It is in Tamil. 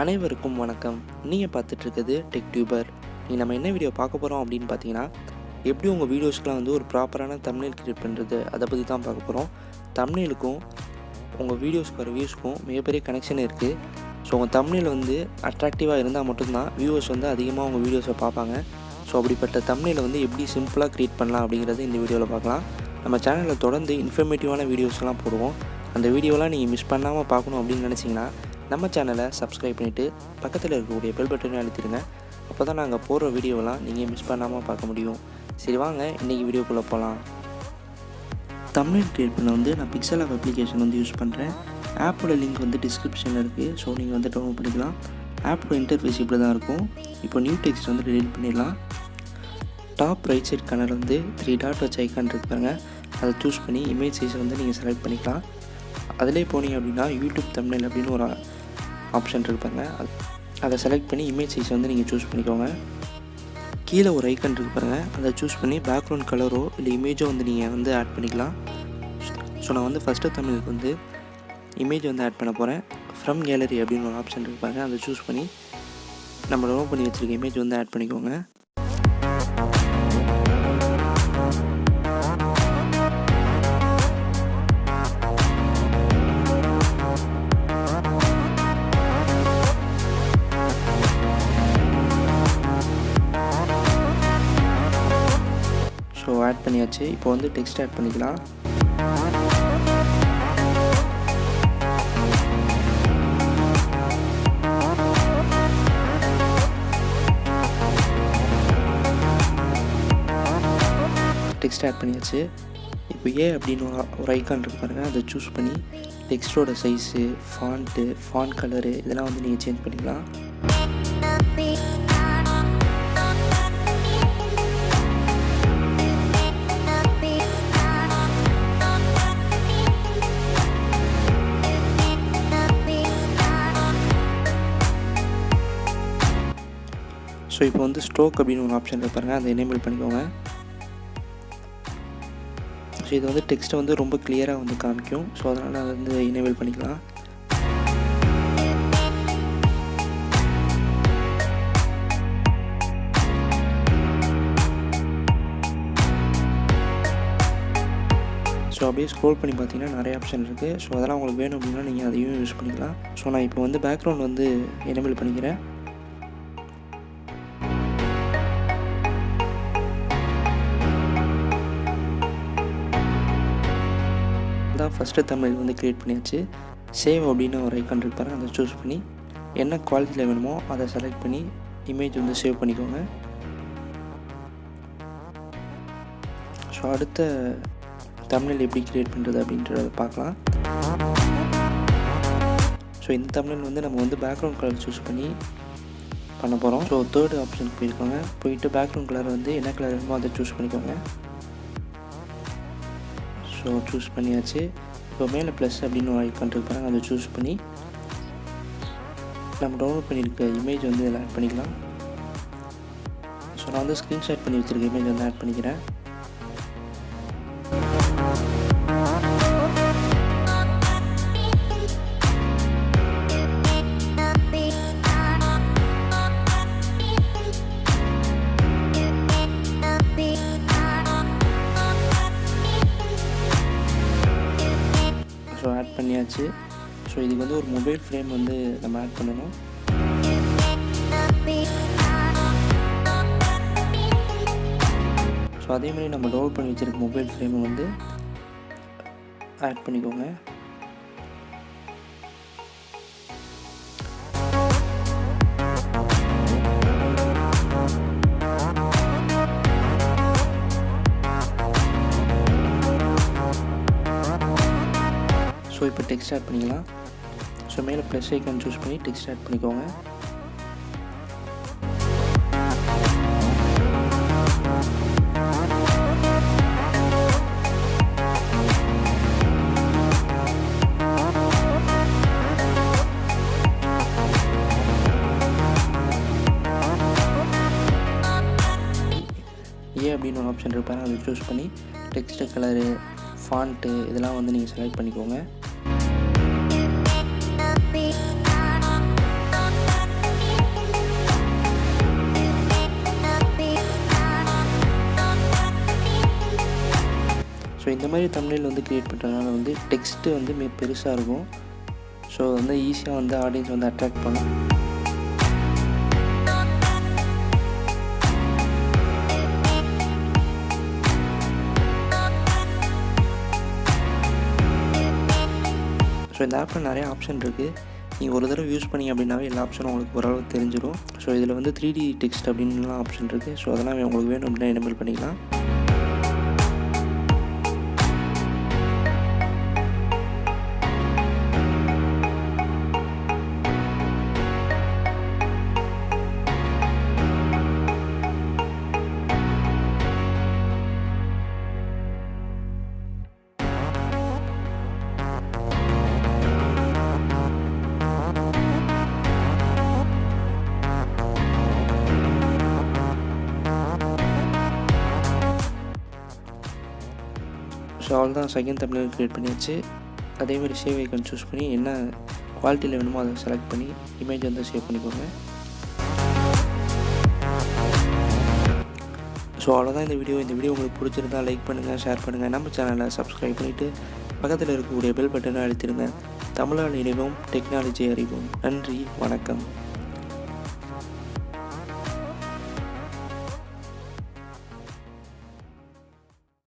அனைவருக்கும் வணக்கம். நீங்கள் பார்த்துட்ருக்குது டெக் டியூபர். நீங்கள் நம்ம என்ன வீடியோ பார்க்க போகிறோம் அப்படின்னு பார்த்தீங்கன்னா, எப்படி உங்கள் வீடியோஸ்க்கெலாம் வந்து ஒரு ப்ராப்பரான தம்ப்நெயில் கிரியேட் பண்ணுறது அதை பற்றி தான் பார்க்க போகிறோம். தம்ப்நெயிலுக்கும் உங்கள் வீடியோஸ்க்கு வியூஸ்க்கும் மிகப்பெரிய கனெக்ஷன் இருக்குது. ஸோ உங்கள் தம்ப்நெயில் வந்து அட்ராக்டிவாக இருந்தால் மட்டும்தான் வியூவர்ஸ் வந்து அதிகமாக உங்கள் வீடியோஸை பார்ப்பாங்க. ஸோ அப்படிப்பட்ட தம்ப்நெயிலை வந்து எப்படி சிம்பிளாக க்ரியேட் பண்ணலாம் அப்படிங்கிறது இந்த வீடியோவில் பார்க்கலாம். நம்ம சேனலில் தொடர்ந்து இன்ஃபர்மேட்டிவான வீடியோஸ்லாம் போடுவோம். அந்த வீடியோலாம் நீங்கள் மிஸ் பண்ணாமல் பார்க்கணும் அப்படின்னு நினச்சிங்கன்னா நம்ம சேனலை சப்ஸ்கிரைப் பண்ணிவிட்டு பக்கத்தில் இருக்கக்கூடிய பெல் பட்டனை அழுத்திடுங்க. அப்போ தான் நாங்கள் போடுற வீடியோவெலாம் நீங்கள் மிஸ் பண்ணாமல் பார்க்க முடியும். சரி வாங்க இன்றைக்கி வீடியோக்குள்ளே போகலாம். தம்ப்நெயில் க்ரியேட் பண்ண வந்து நான் pixellab அப்ளிகேஷன் வந்து யூஸ் பண்ணுறேன். ஆப்போட லிங்க் வந்து டிஸ்கிரிப்ஷனில் இருக்குது. ஸோ நீங்கள் வந்து டவுன்லோட் பண்ணிக்கலாம். ஆப்போட இன்டர்ஃபேஸ் இப்படி தான் இருக்கும். இப்போ நியூ டெக்ஸ்ட் வந்து டெலிட் பண்ணிடலாம். டாப் ரைட் சைட் கார்னர் வந்து 3 டாட் வச்சு ஐக்கான் இருக்கு பாருங்கள், அதை சூஸ் பண்ணி இமேஜ் சைஸை வந்து நீங்கள் செலக்ட் பண்ணிக்கலாம். அதிலே போனீங்க அப்படின்னா யூடியூப் தம்ப்நெயில் அப்படின்னு ஒரு ஆப்ஷன் இருப்பாங்க, அதை செலக்ட் பண்ணி இமேஜ் சைஸை வந்து நீங்கள் சூஸ் பண்ணிக்கோங்க. கீழே ஒரு ஐக்கன் இருக்கு பாருங்கள், அதை சூஸ் பண்ணி பேக்ரவுண்ட் கலரோ இல்லை இமேஜோ வந்து நீங்கள் வந்து ஆட் பண்ணிக்கலாம். ஸோ நான் வந்து ஃபஸ்ட்டு தம்ப்நெயிலுக்கு வந்து இமேஜ் வந்து ஆட் பண்ண போகிறேன். ஃப்ரம் கேலரி அப்படின்னு ஒரு ஆப்ஷன் இருக்கு பாருங்கள், அதை சூஸ் பண்ணி நம்ம டவுன்லோட் பண்ணி வச்சுருக்க இமேஜ் வந்து ஆட் பண்ணிக்கோங்க. ஸோ ஆட் பண்ணியாச்சு. இப்போ வந்து டெக்ஸ்ட் ஆட் பண்ணிக்கலாம். டெக்ஸ்ட் ஆட் பண்ணியாச்சு. இப்போ அப்படின்னு ஒரு ஐக்கான் இருக்கு பாருங்கள், அதை சூஸ் பண்ணி டெக்ஸ்ட்டோட சைஸு, ஃபாண்ட் கலரு இதெல்லாம் வந்து நீங்கள் சேஞ்ச் பண்ணிக்கலாம். ஸோ இப்போ வந்து ஸ்ட்ரோக் அப்படின்னு ஒரு ஆப்ஷன் இருப்பாருங்க, அதை எனேபிள் பண்ணிக்கோங்க. ஸோ இது வந்து டெக்ஸ்ட்டை வந்து ரொம்ப கிளியராக வந்து காமிக்கும். ஸோ அதனால் அதை வந்து எனேபிள் பண்ணிக்கலாம். ஸோ அப்படியே ஸ்க்ரோல் பண்ணி பார்த்தீங்கன்னா நிறைய ஆப்ஷன் இருக்குது. ஸோ அதெல்லாம் உங்களுக்கு வேணும் அப்படின்னா நீங்கள் அதையும் யூஸ் பண்ணிக்கலாம். ஸோ நான் இப்போ வந்து பேக்ரவுண்ட் வந்து எனேபிள் பண்ணிக்கிறேன். தான் ஃபஸ்ட்டு தம்ப்நெயில் வந்து க்ரியேட் பண்ணியாச்சு. சேவ் அப்படின்னு ஒரு ஐக்கான் இருப்பாரு, அதை சூஸ் பண்ணி என்ன குவாலிட்டியில் வேணுமோ அதை செலக்ட் பண்ணி இமேஜ் வந்து சேவ் பண்ணிக்கோங்க. ஸோ அடுத்த தம்ப்நெயில் எப்படி க்ரியேட் பண்ணுறது அப்படின்றத பார்க்கலாம். ஸோ இந்த தம்ப்நெயில் வந்து நம்ம வந்து பேக்ரவுண்ட் கலர் சூஸ் பண்ணி பண்ண போகிறோம். ஸோ தேர்டு ஆப்ஷனுக்கு போயிருக்கோங்க. போயிட்டு பேக்ரவுண்ட் கலர் வந்து என்ன கலர் வேணுமோ அதை சூஸ் பண்ணிக்கோங்க. ஸோ சூஸ் பண்ணியாச்சு. இப்போ மேலே ப்ளஸ் அப்படின்னு ஒரு ஐக்கான் இருப்பாங்க, அதை சூஸ் பண்ணி நம்ம டவுன்லோட் பண்ணியிருக்க இமேஜ் வந்து இதில் ஆட் பண்ணிக்கலாம். ஸோ நான் வந்து ஸ்க்ரீன்ஷாட் பண்ணி வச்சுருக்க இமேஜ் வந்து ஆட் பண்ணிக்கிறேன். ஸோ ஆட் பண்ணியாச்சு. ஸோ இதுக்கு வந்து ஒரு மொபைல் ஃப்ரேம் வந்து நம்ம ஆட் பண்ணணும். ஸோ அதே மாதிரி நம்ம டவுன்லோட் பண்ணி வச்சுருக்க மொபைல் ஃப்ரேமை வந்து ஆட் பண்ணிக்கோங்க. ஸோ இப்போ டெக்ஸ்ட் ஆட் பண்ணிக்கலாம். ஸோ மேலே ப்ளஸ் ஐக்கான் சூஸ் பண்ணி டெக்ஸ்ட் ஆட் பண்ணிக்கோங்க. அப்படின்னு ஒரு ஆப்ஷன் இருப்பாரு, அதை சூஸ் பண்ணி டெக்ஸ்ட் கலரு, ஃபாண்ட்டு இதெல்லாம் வந்து நீங்கள் செலக்ட் பண்ணிக்கோங்க. ஸோ இந்த மாதிரி தம்ப்நெயில் வந்து க்ரியேட் பண்ணுறதுனால வந்து டெக்ஸ்ட்டு வந்து பெருசாக இருக்கும். ஸோ வந்து ஈஸியாக வந்து ஆடியன்ஸ் வந்து அட்ராக்ட் பண்ணும். ஸோ இந்த ஆப்பில் நிறைய ஆப்ஷன் இருக்குது. நீங்கள் ஒரு தடவை யூஸ் பண்ணி அப்படின்னாவே எல்லா ஆப்ஷனும் உங்களுக்கு ஓரளவு தெரிஞ்சிடும். ஸோ இதில் வந்து 3D டெக்ஸ்ட் அப்படின்லாம் ஆப்ஷன் இருக்குது. ஸோ அதெல்லாம் உங்களுக்கு வேணும் அப்படின்னா எனேபிள் பண்ணிக்கலாம். ஸோ அவ்வளோதான், செகண்ட் தம்ப்நெயில் க்ரியேட் பண்ணியாச்சு. அதேமாதிரி சேவ் ஐக்கான் சூஸ் பண்ணி என்ன குவாலிட்டியில் வேணுமோ அதை செலக்ட் பண்ணி இமேஜ் வந்து சேவ் பண்ணிக்கோங்க. ஸோ அவ்வளோதான் இந்த வீடியோ உங்களுக்கு பிடிச்சிருந்தா லைக் பண்ணுங்கள், ஷேர் பண்ணுங்கள், நம்ம சேனலை சப்ஸ்கிரைப் பண்ணிவிட்டு பக்கத்தில் இருக்கக்கூடிய பெல் பட்டனை அழுத்திடுங்க. தமிழால் இணைவோம், டெக்னாலஜி அறிவோம். நன்றி, வணக்கம்.